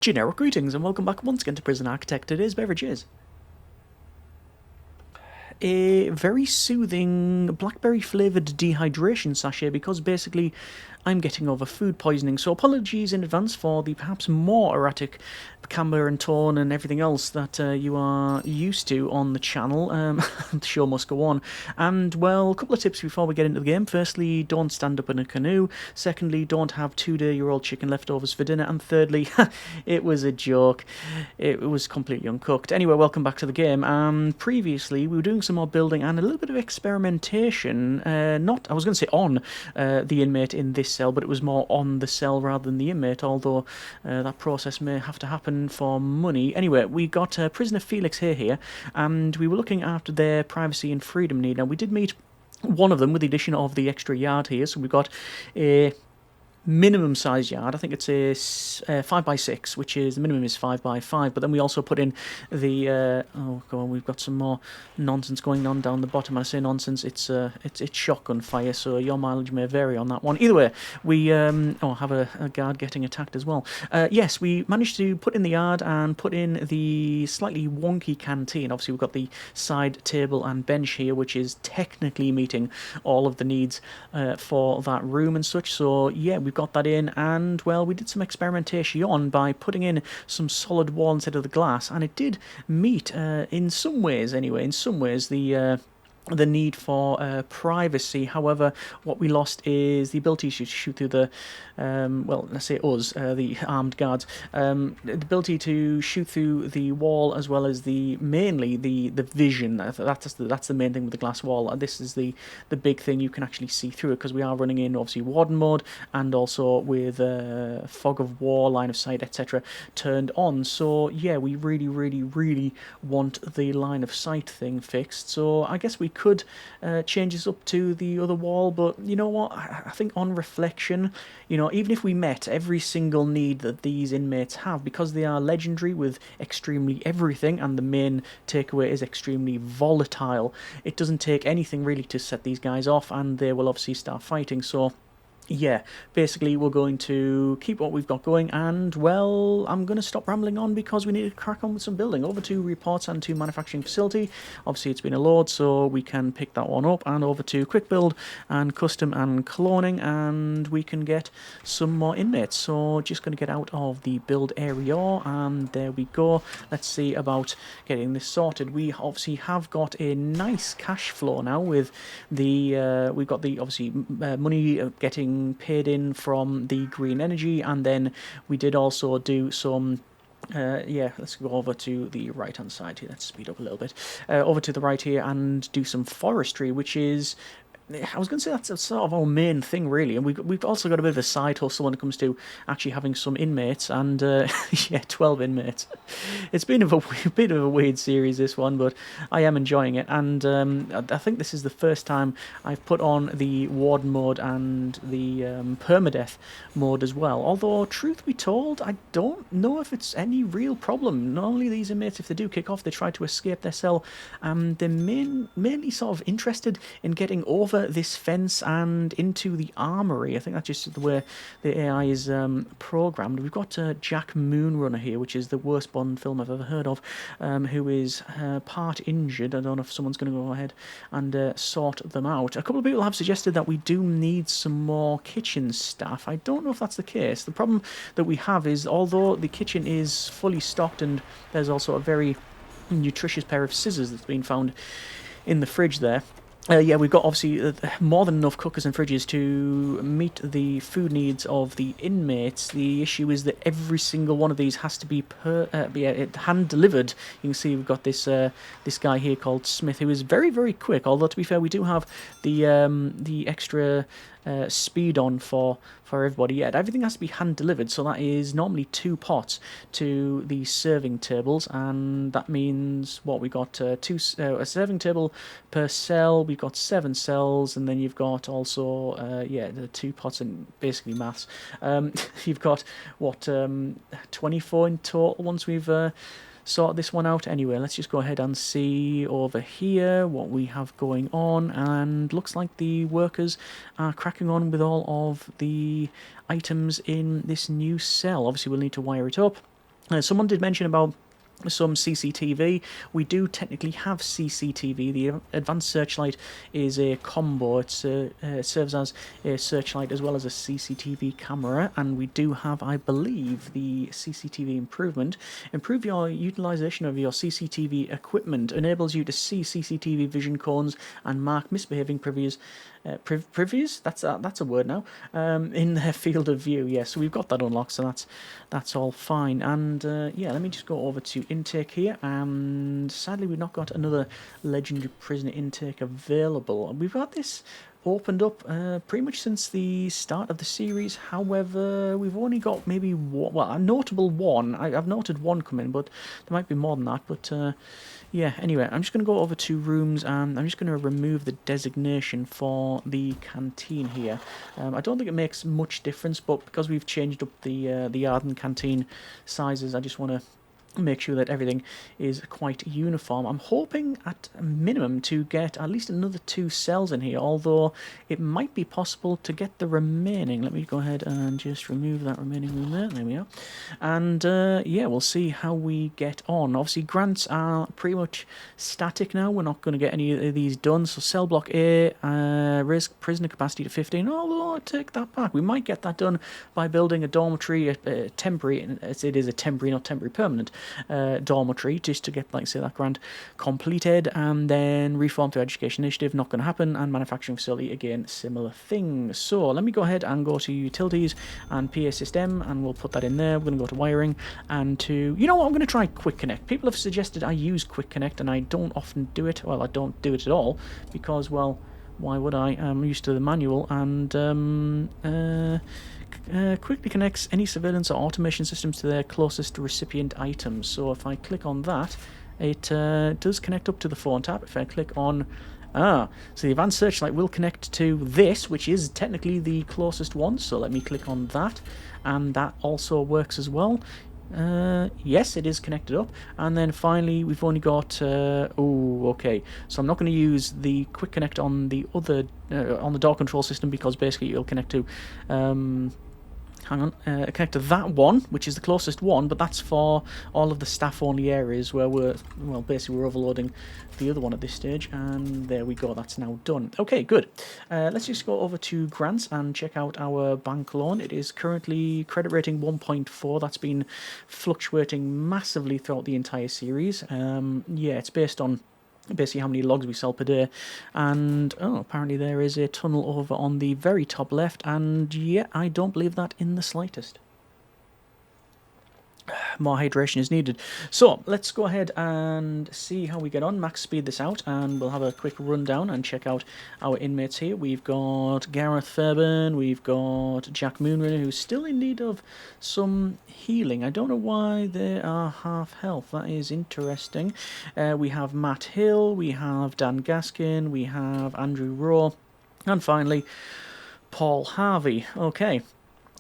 Generic greetings and welcome back once again to Prison Architect. Today's beverage is a very soothing blackberry flavoured dehydration sachet because basically I'm getting over food poisoning, so apologies in advance for the perhaps more erratic camber and tone and everything else that you are used to on the channel. The show must go on. And, well, a couple of tips before we get into the game. Firstly, don't stand up in a canoe. Secondly, don't have 2-day-old chicken leftovers for dinner. And thirdly, it was a joke. It was completely uncooked. Anyway, welcome back to the game. Previously, we were doing some more building and a little bit of experimentation. I was going to say on the inmate in this cell, but it was more on the cell rather than the inmate, although that process may have to happen for money. Anyway, we got prisoner Felix here, and we were looking after their privacy and freedom need. Now, we did meet one of them with the addition of the extra yard here, so we've got a minimum size yard. I think it's a 5x6, which is the minimum is 5x5. But then we also put in the oh, go on. We've got some more nonsense going on down the bottom. I say nonsense. It's shotgun fire, so your mileage may vary on that one. Either way, we have a guard getting attacked as well. Yes, we managed to put in the yard and put in the slightly wonky canteen. Obviously, we've got the side table and bench here, which is technically meeting all of the needs for that room and such. So yeah, we've got that in, and well, we did some experimentation by putting in some solid wall instead of the glass, and it did meet in some ways the need for privacy. However, what we lost is the ability to shoot through the let's say us, the armed guards, the ability to shoot through the wall, as well as mainly the vision. That's the main thing with the glass wall. This is the big thing. You can actually see through it because we are running in obviously warden mode and also with fog of war, line of sight, etc. turned on. So yeah, we really want the line of sight thing fixed. So I guess we could change this up to the other wall, but you know what, I think on reflection, even if we met every single need that these inmates have, because they are legendary with extremely everything, and the main takeaway is extremely volatile, it doesn't take anything really to set these guys off, and they will obviously start fighting. So yeah, basically we're going to keep what we've got going, and well, I'm going to stop rambling on because we need to crack on with some building. Over to reports and to manufacturing facility. Obviously it's been a load, so we can pick that one up, and over to quick build and custom and cloning, and we can get some more inmates. So just going to get out of the build area, and there we go. Let's see about getting this sorted. We obviously have got a nice cash flow now with the we've got the obviously money getting paid in from the green energy, and then we did also do some let's go over to the right hand side here. Let's speed up a little bit. Over to the right here and do some forestry, which is, I was going to say, that's sort of our main thing, really. And we've also got a bit of a side hustle when it comes to actually having some inmates, and yeah, 12 inmates. It's been a bit of a weird series, this one, but I am enjoying it. And I think this is the first time I've put on the warden mode and the permadeath mode as well. Although, truth be told, I don't know if it's any real problem. Normally these inmates, if they do kick off, they try to escape their cell, and they're mainly sort of interested in getting over this fence and into the armory. I think that's just the way the AI is programmed. We've got Jack Moonrunner here, which is the worst Bond film I've ever heard of, who is part injured. I don't know if someone's going to go ahead and sort them out. A couple of people have suggested that we do need some more kitchen staff. I don't know if that's the case. The problem that we have is, although the kitchen is fully stocked and there's also a very nutritious pair of scissors that's been found in the fridge there, yeah, we've got obviously more than enough cookers and fridges to meet the food needs of the inmates. The issue is that every single one of these has to be hand delivered. You can see we've got this this guy here called Smith, who is very quick. Although to be fair, we do have the extra speed on for everybody. Yet everything has to be hand delivered, so that is normally 2 pots to the serving tables, and that means what we got a serving table per cell. We've got 7 cells, and then you've got also the 2 pots, and basically maths. You've got what 24 in total once we've sort this one out. Anyway, let's just go ahead and see over here what we have going on, and looks like the workers are cracking on with all of the items in this new cell. Obviously we'll need to wire it up. Someone did mention about some CCTV. We do technically have CCTV. The advanced searchlight is a combo. It serves as a searchlight as well as a CCTV camera, and we do have, I believe, the CCTV improvement. Improve your utilization of your CCTV equipment. Enables you to see CCTV vision cones and mark misbehaving privs. Privs? That's a word now. In their field of view. Yeah, so we've got that unlocked, so that's all fine. And yeah, let me just go over to intake here, and sadly we've not got another legendary prisoner intake available. We've got this opened up pretty much since the start of the series. However, we've only got maybe one, well, a notable one. I've noted one come in, but there might be more than that. But yeah, anyway, I'm just going to go over to rooms, and I'm just going to remove the designation for the canteen here. I don't think it makes much difference, but because we've changed up the yard and canteen sizes, I just want to make sure that everything is quite uniform. I'm hoping at a minimum to get at least another 2 cells in here, although it might be possible to get the remaining. Let me go ahead and just remove that remaining room there we are. And yeah, we'll see how we get on. Obviously grants are pretty much static now. We're not going to get any of these done. So cell block A, raise prisoner capacity to 15, although I take that back. We might get that done by building a dormitory, a temporary, it is a temporary, not temporary permanent, dormitory, just to get, like, say, that grant completed. And then reform to education initiative, not going to happen. And manufacturing facility, again, similar thing. So let me go ahead and go to utilities and PA system, and we'll put that in there. We're going to go to wiring and to, you know what, I'm going to try quick connect. People have suggested I use quick connect, and I don't often do it. Well, I don't do it at all because, well, why would I? I'm used to the manual. And quickly connects any surveillance or automation systems to their closest recipient items. So if I click on that, it does connect up to the phone tap. If I click on so the advanced searchlight will connect to this, which is technically the closest one. So let me click on that, and that also works as well. Yes, it is connected up. And then finally we've only got okay, so I'm not going to use the quick connect on the other on the door control system, because basically it'll connect to connect to that one, which is the closest one, but that's for all of the staff only areas where we're overloading the other one at this stage. And there we go, that's now done. Okay, good. Let's just go over to grants and check out our bank loan. It is currently credit rating 1.4. That's been fluctuating massively throughout the entire series. Yeah, it's based on basically how many logs we sell per day. And apparently there is a tunnel over on the very top left, and yeah, I don't believe that in the slightest. More hydration is needed. So let's go ahead and see how we get on. Max speed this out, and we'll have a quick rundown and check out our inmates here. We've got Gareth Fairburn, we've got Jack Moonrunner, who's still in need of some healing. I don't know why they are half health. That is interesting. We have Matt Hill, we have Dan Gaskin, we have Andrew Rowe, and finally Paul Harvey. Okay.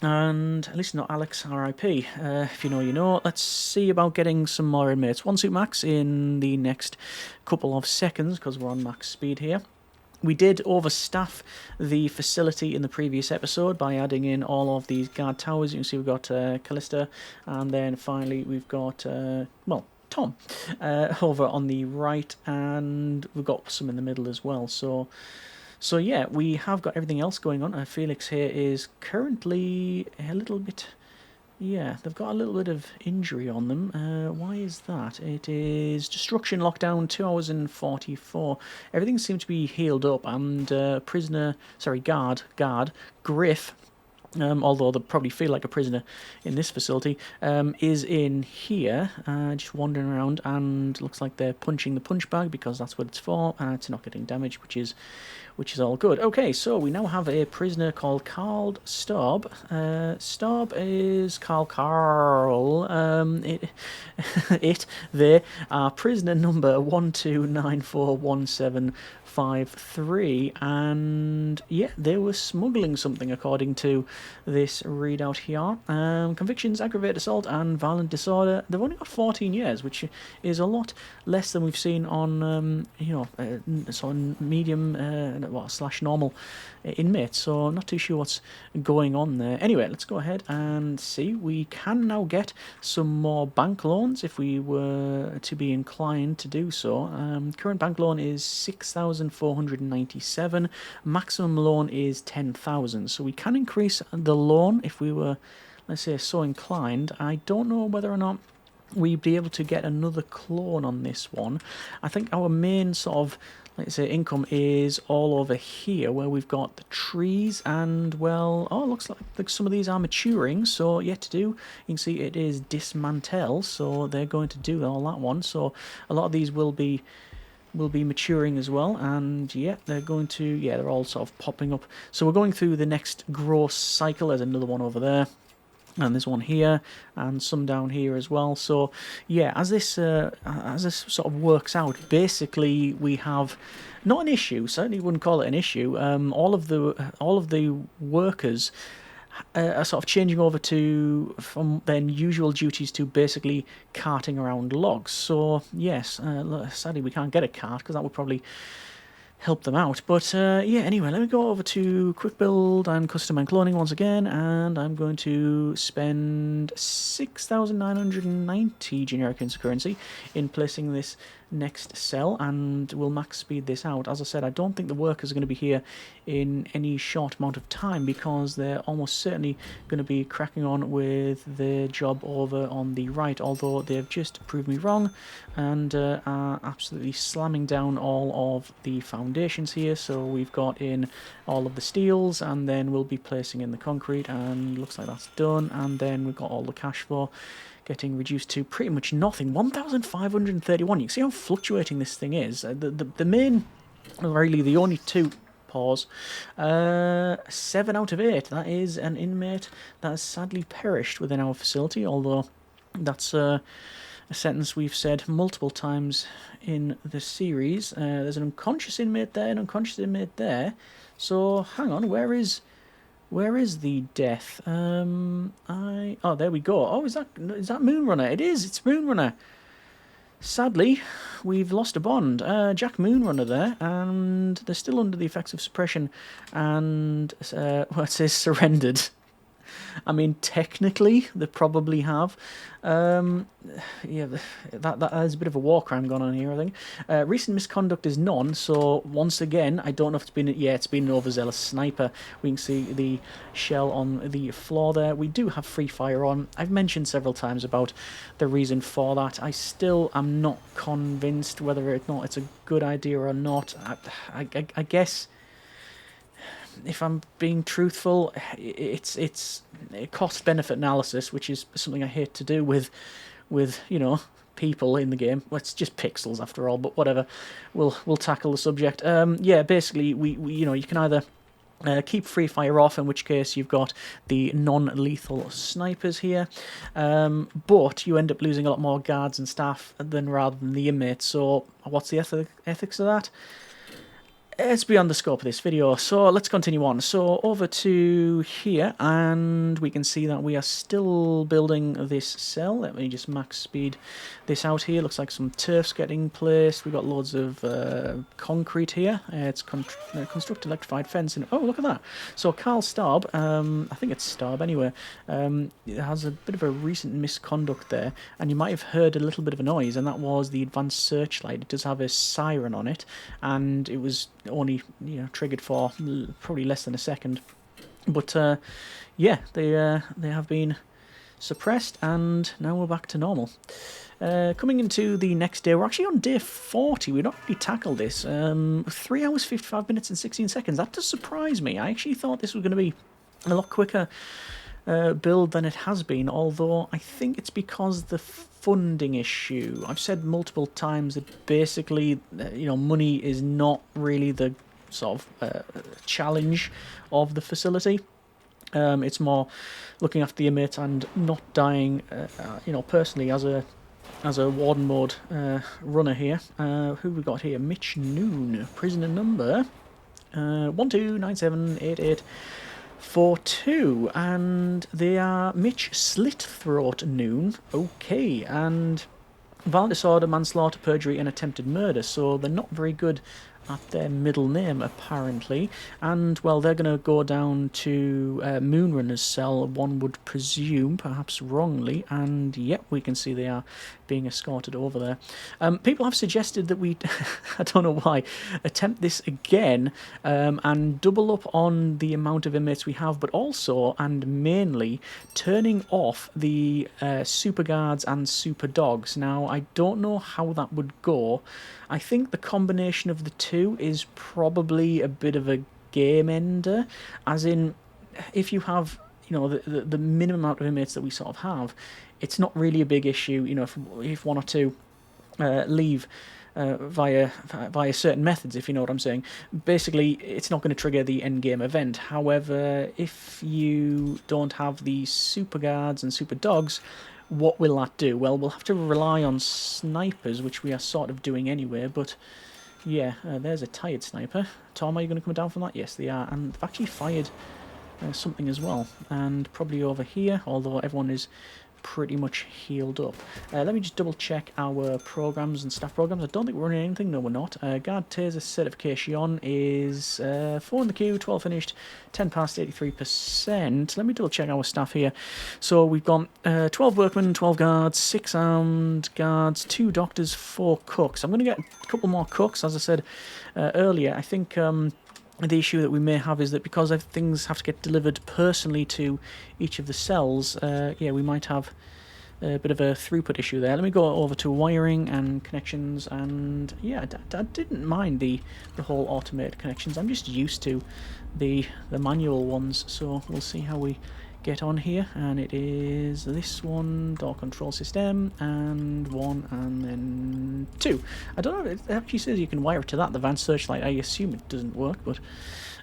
And at least not Alex, RIP. If you know, you know. Let's see about getting some more inmates. 1 suit max in the next couple of seconds, because we're on max speed here. We did overstaff the facility in the previous episode by adding in all of these guard towers. You can see we've got Callista, and then finally we've got, well, Tom over on the right, and we've got some in the middle as well. So yeah, we have got everything else going on. Felix here is currently a little bit, yeah, they've got a little bit of injury on them. Why is that? It is destruction lockdown, 2 hours and 44. Everything seems to be healed up, and guard, Griff, although they probably feel like a prisoner in this facility, is in here, just wandering around, and looks like they're punching the punch bag, because that's what it's for, and it's not getting damaged, which is all good. Okay, so we now have a prisoner called Carl Staub. Staub is Carl. They are prisoner number 12941753, and yeah, they were smuggling something according to this readout here. Convictions, aggravated assault and violent disorder. They've only got 14 years, which is a lot less than we've seen on, sort of medium slash normal inmates. So not too sure what's going on there. Anyway, let's go ahead and see. We can now get some more bank loans if we were to be inclined to do so. Current bank loan is 6,497. Maximum loan is 10,000. So we can increase the loan if we were, let's say, so inclined. I don't know whether or not we'd be able to get another clone on this one. I think our main sort of, let's say, income is all over here where we've got the trees and, well, oh, it looks like some of these are maturing, so yet to do. You can see it is dismantle, so they're going to do all that one. So a lot of these will be maturing as well, and yeah, they're going to, yeah, they're all sort of popping up. So we're going through the next growth cycle. There's another one over there. And there's one here, and some down here as well. So, yeah, as this sort of works out, basically we have not an issue. Certainly wouldn't call it an issue. All of the workers are sort of changing over from their usual duties to basically carting around logs. So, yes, sadly we can't get a cart because that would probably help them out. But yeah, anyway, let me go over to quick build and custom and cloning once again, and I'm going to spend 6,990 generic currency in placing this next cell, and we'll max speed this out. As I said, I don't think the workers are going to be here in any short amount of time because they're almost certainly going to be cracking on with the job over on the right, although they've just proved me wrong and are absolutely slamming down all of the foundations here. So we've got in all of the steels, and then we'll be placing in the concrete, and looks like that's done. And then we've got all the cash flow getting reduced to pretty much nothing. 1,531. You can see how fluctuating this thing is. The main, really the only two, pause, 7 out of 8. That is an inmate that has sadly perished within our facility, although that's a sentence we've said multiple times in the series. There's an unconscious inmate there, an unconscious inmate there. So hang on, where is the death? Oh, there we go. Oh, is that Moonrunner? It is. It's Moonrunner. Sadly, we've lost a bond. Jack Moonrunner there, and they're still under the effects of suppression, and well, it says surrendered. I mean, technically, they probably have. Yeah, there's a bit of a war crime going on here, I think. Recent misconduct is none, so once again, I don't know if it's been... Yeah, it's been an overzealous sniper. We can see the shell on the floor there. We do have free fire on. I've mentioned several times about the reason for that. I still am not convinced whether or not it's a good idea or not. I guess... If I'm being truthful, it's a cost-benefit analysis, which is something I hate to do with you know, people in the game. Well, it's just pixels after all, but whatever. We'll tackle the subject. Yeah, basically, we you know, you can either keep free fire off, in which case you've got the non-lethal snipers here, but you end up losing a lot more guards and staff rather than the inmates. So what's the ethics of that? It's beyond the scope of this video, so let's continue on. So over to here, and we can see that we are still building this cell. Let me just max speed this out here. Looks like some turf's getting placed. We've got loads of concrete here. It's construct electrified fence. Oh, look at that. So Carl Staub, I think it's Staub anyway, it has a bit of a recent misconduct there, and you might have heard a little bit of a noise, and that was the advanced searchlight. It does have a siren on it, and it was only, you know, triggered for probably less than a second, but yeah, they have been suppressed, and now we're back to normal. Coming into the next day, we're actually on day 40. We've not really tackled this. 3 hours 55 minutes and 16 seconds. That does surprise me. I actually thought this was going to be a lot quicker build than it has been, although I think it's because the funding issue. I've said multiple times that basically, you know, money is not really the sort of challenge of the facility. It's more looking after the inmates and not dying. You know, personally, as a warden mode runner here, who we got here? Mitch Noon, prisoner number 129788. for 2, and they are Mitch Slitthroat Noon. Okay, and violent disorder, manslaughter, perjury, and attempted murder. So they're not very good at their middle name, apparently. And, well, they're going to go down to Moonrunner's cell, one would presume, perhaps wrongly. And, yep, we can see they are being escorted over there. People have suggested that we, I don't know why, attempt this again and double up on the amount of inmates we have, but also, and mainly, turning off the super guards and super dogs. Now, I don't know how that would go. I think the combination of the two is probably a bit of a game ender, as in, if you have, you know, the minimum amount of inmates that we sort of have, it's not really a big issue, you know, if one or two leave via certain methods, if you know what I'm saying. Basically, it's not going to trigger the end game event. However, if you don't have the super guards and super dogs, what will that do? Well, we'll have to rely on snipers, which we are sort of doing anyway, but yeah, there's a tired sniper. Tom, are you going to come down from that? Yes, they are, and they've actually fired something as well, and probably over here, although everyone is pretty much healed up. Let me just double check our programs and staff programs. I don't think we're running anything. No, we're not. Guard Taser certification is 4 in the queue, 12 finished, 10 passed, 83%. Let me double check our staff here. So we've got 12 workmen, 12 guards, 6 armed guards, 2 doctors, 4 cooks. I'm going to get a couple more cooks, as I said earlier. I think the issue that we may have is that because things have to get delivered personally to each of the cells, yeah, we might have a bit of a throughput issue there. Let me go over to wiring and connections, and yeah, I didn't mind the whole automated connections. I'm just used to the manual ones, so we'll see how we get on here. And it is this one, door control system, and 1, and then 2. I don't know, it actually says you can wire it to that, the van searchlight. I assume it doesn't work, but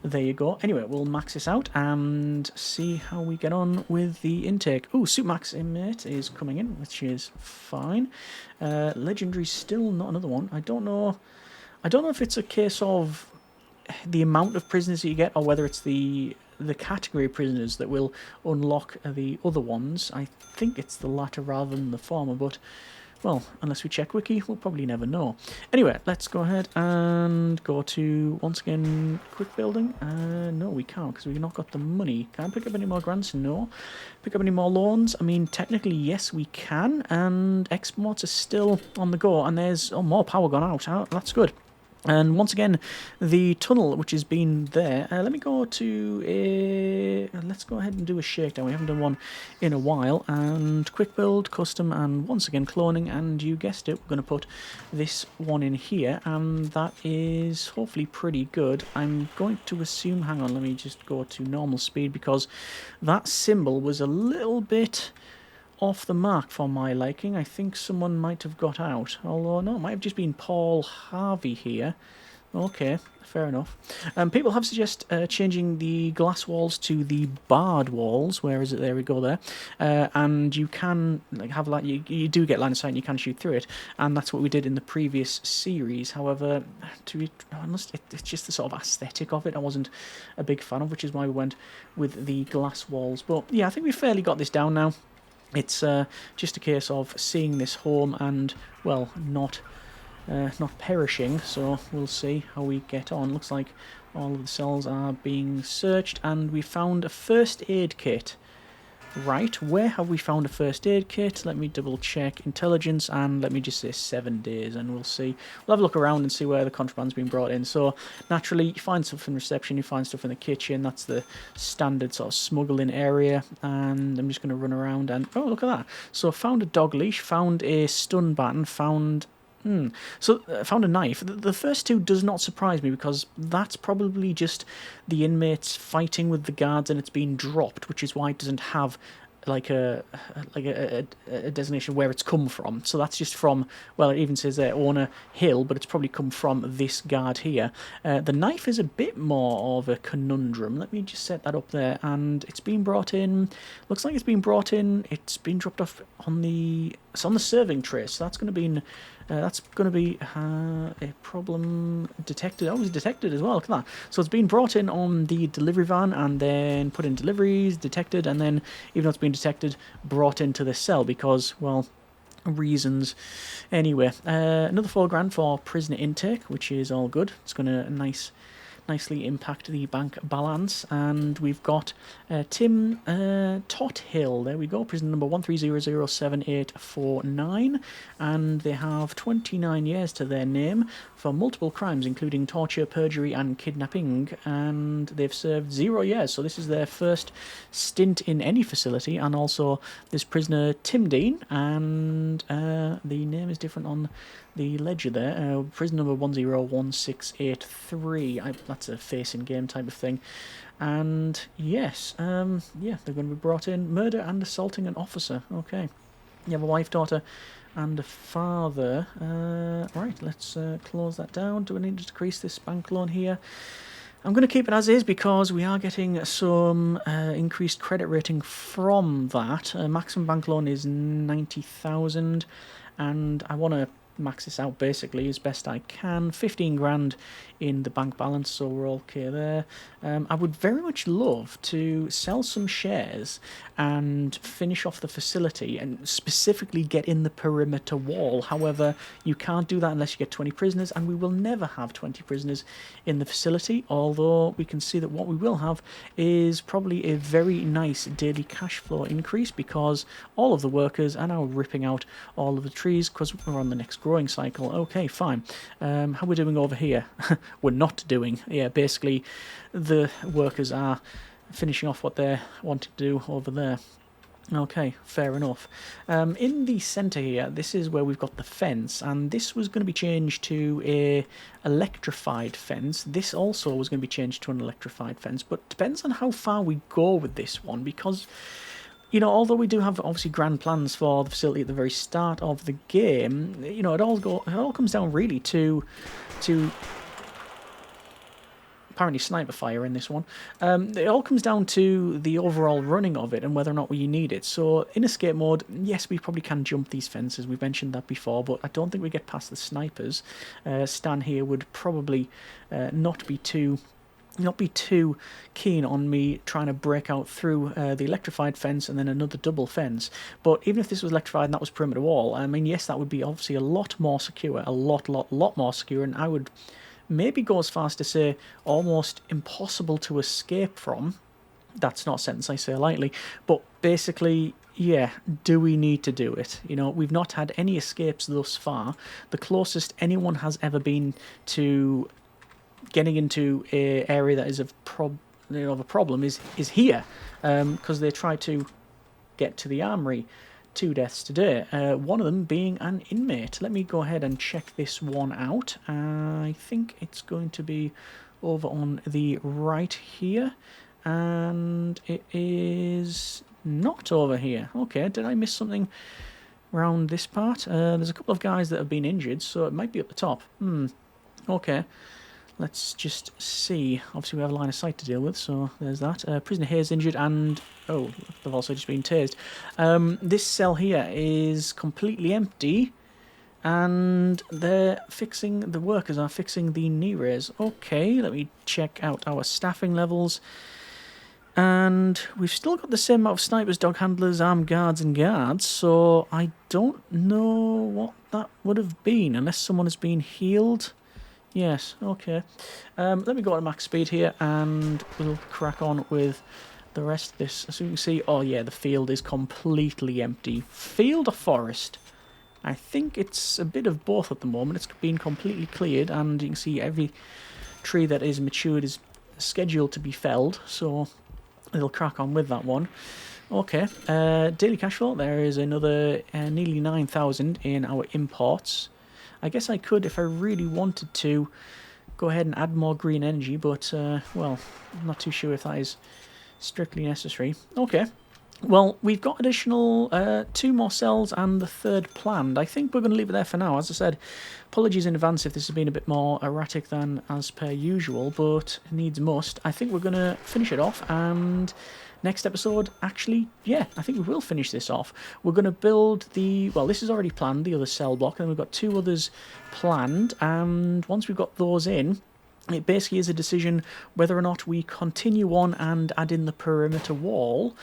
there you go. Anyway, we'll max this out and see how we get on with the intake. Oh, Supermax Inmate is coming in, which is fine. Legendary's still not another one. I don't know if it's a case of the amount of prisoners that you get, or whether it's the category of prisoners that will unlock the other ones. I think it's the latter rather than the former, but, well, unless we check wiki, we'll probably never know. Anyway, let's go ahead and go to, once again, quick building. No, we can't, because we've not got the money. Can I pick up any more grants? No. Pick up any more loans? I mean, technically, yes, we can, and exports are still on the go, and there's more power gone out. That's good. And once again, the tunnel, which has been there, let me go to let's go ahead and do a shakedown. We haven't done one in a while. And quick build, custom, and once again cloning. And you guessed it, we're going to put this one in here. And that is hopefully pretty good. I'm going to assume, hang on, let me just go to normal speed, because that symbol was a little bit off the mark for my liking. I think someone might have got out. Although, no, it might have just been Paul Harvey here. Okay, fair enough. People have suggested changing the glass walls to the barred walls. Where is it? There we go there. And you can have like you do get line of sight and you can shoot through it. And that's what we did in the previous series. However, to be honest, it's just the sort of aesthetic of it I wasn't a big fan of, which is why we went with the glass walls. But yeah, I think we've fairly got this down now. It's just a case of seeing this home and, well, not perishing, so we'll see how we get on. Looks like all of the cells are being searched, and we found a first aid kit. Right, where have we found a first aid kit? Let me double check intelligence, and let me just say 7 days, and we'll see. We'll have a look around and see where the contraband's been brought in. So naturally, you find stuff in reception, you find stuff in the kitchen. That's the standard sort of smuggling area. And I'm just going to run around and, oh, look at that. So found a dog leash, found a stun baton, found found a knife. The first two does not surprise me, because that's probably just the inmates fighting with the guards and it's been dropped, which is why it doesn't have like a designation where it's come from. So that's just from, well, it even says there Owner Hill, but it's probably come from this guard here. The knife is a bit more of a conundrum. Let me just set that up there, and it's been brought in. Looks like it's been brought in. It's been dropped off on the serving tray, so that's going to be That's going to be a problem detected. Oh, it was detected as well. Look at that. So it's been brought in on the delivery van and then put in deliveries, detected, and then, even though it's been detected, brought into the cell because, well, reasons. Anyway, another $4 for prisoner intake, which is all good. It's going to nicely impact the bank balance. And we've got Tim Tothill. There we go, prisoner number 1300789, and they have 29 years to their name for multiple crimes, including torture, perjury, and kidnapping. And they've served 0 years, so this is their first stint in any facility. And also, this prisoner Tim Dean, and the name is different on the ledger there. Prisoner number 101683. That's a face-in-game type of thing. And yes, yeah, they're going to be brought in. Murder and assaulting an officer. Okay. You have a wife, daughter, and a father. Right, let's close that down. Do I need to decrease this bank loan here? I'm going to keep it as is because we are getting some increased credit rating from that. Maximum bank loan is 90,000, and I want to max this out basically as best I can. 15 grand in the bank balance, so we're okay there. I would very much love to sell some shares and finish off the facility and specifically get in the perimeter wall. However, you can't do that unless you get 20 prisoners, and we will never have 20 prisoners in the facility, although we can see that what we will have is probably a very nice daily cash flow increase because all of the workers are now ripping out all of the trees because we're on the next growing cycle. Okay, fine. How we're doing over here? We're not doing. Yeah, basically the workers are finishing off what they're wanting to do over there. Okay, fair enough. In the centre here, this is where we've got the fence, and this was going to be changed to a electrified fence. This also was going to be changed to an electrified fence, but depends on how far we go with this one, because, you know, although we do have obviously grand plans for the facility at the very start of the game, you know, it all comes down really to apparently sniper fire in this one. It all comes down to the overall running of it and whether or not we need it. So in escape mode, yes, we probably can jump these fences. We've mentioned that before, but I don't think we get past the snipers. Stan here would probably not be too keen on me trying to break out through the electrified fence and then another double fence. But even if this was electrified and that was perimeter wall, I mean, yes, that would be obviously a lot more secure, a lot more secure, and I would maybe go as far as to say almost impossible to escape from. That's not a sentence I say lightly, but basically, yeah, do we need to do it? You know, we've not had any escapes thus far. The closest anyone has ever been to getting into an area that is of a problem is here, because they tried to get to the armory. 2 deaths today, one of them being an inmate. Let me go ahead and check this one out. I think it's going to be over on the right here, and it is not over here. Okay, did I miss something around this part? There's a couple of guys that have been injured, so it might be up the top. Okay. Let's just see. Obviously, we have a line of sight to deal with, so there's that. Prisoner here is injured, and oh, they've also just been tased. This cell here is completely empty, and the workers are fixing the knee raise. Okay, let me check out our staffing levels. And we've still got the same amount of snipers, dog handlers, armed guards, and guards, so I don't know what that would have been, unless someone has been healed. Yes, okay. Let me go at max speed here, and we'll crack on with the rest of this. As you can see, oh yeah, the field is completely empty. Field or forest? I think it's a bit of both at the moment. It's been completely cleared, and you can see every tree that is matured is scheduled to be felled, so it'll crack on with that one. Okay, daily cash flow, there is another nearly 9,000 in our imports. I guess I could, if I really wanted to, go ahead and add more green energy, but, well, I'm not too sure if that is strictly necessary. Okay, well, we've got additional 2 more cells and the 3rd planned. I think we're going to leave it there for now. As I said, apologies in advance if this has been a bit more erratic than as per usual, but needs must. I think we're going to finish it off, and next episode, actually, yeah, I think we will finish this off. We're going to build the, well, this is already planned, the other cell block, and then we've got 2 others planned, and once we've got those in, it basically is a decision whether or not we continue on and add in the perimeter wall,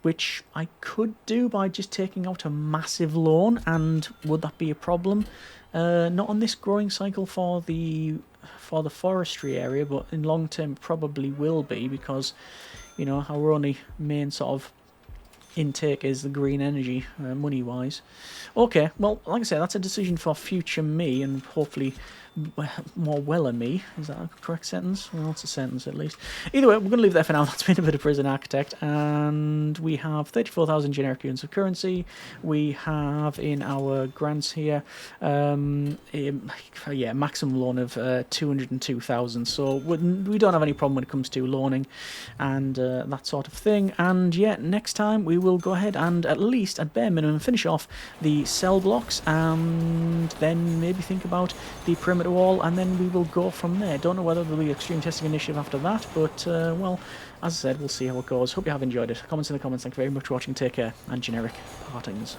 which I could do by just taking out a massive lawn, and would that be a problem? Not on this growing cycle for the forestry area, but in long term probably will be, because, you know, our only main sort of intake is the green energy, money-wise. Okay, well, like I said, that's a decision for future me, and hopefully more weller me. Is that a correct sentence? Well, it's a sentence at least. Either way, we're going to leave there for now. That's been a bit of Prison Architect, and we have 34,000 generic units of currency. We have in our grants here, yeah, maximum loan of 202,000. So we don't have any problem when it comes to loaning and that sort of thing. And yeah, next time we will go ahead and at least, at bare minimum, finish off the cell blocks, and then maybe think about the perimeter wall, and then we will go from there. Don't know whether there'll be extreme testing initiative after that, but well, as I said, we'll see how it goes. Hope you have enjoyed it. Comments in the comments. Thank you very much for watching. Take care, and generic partings.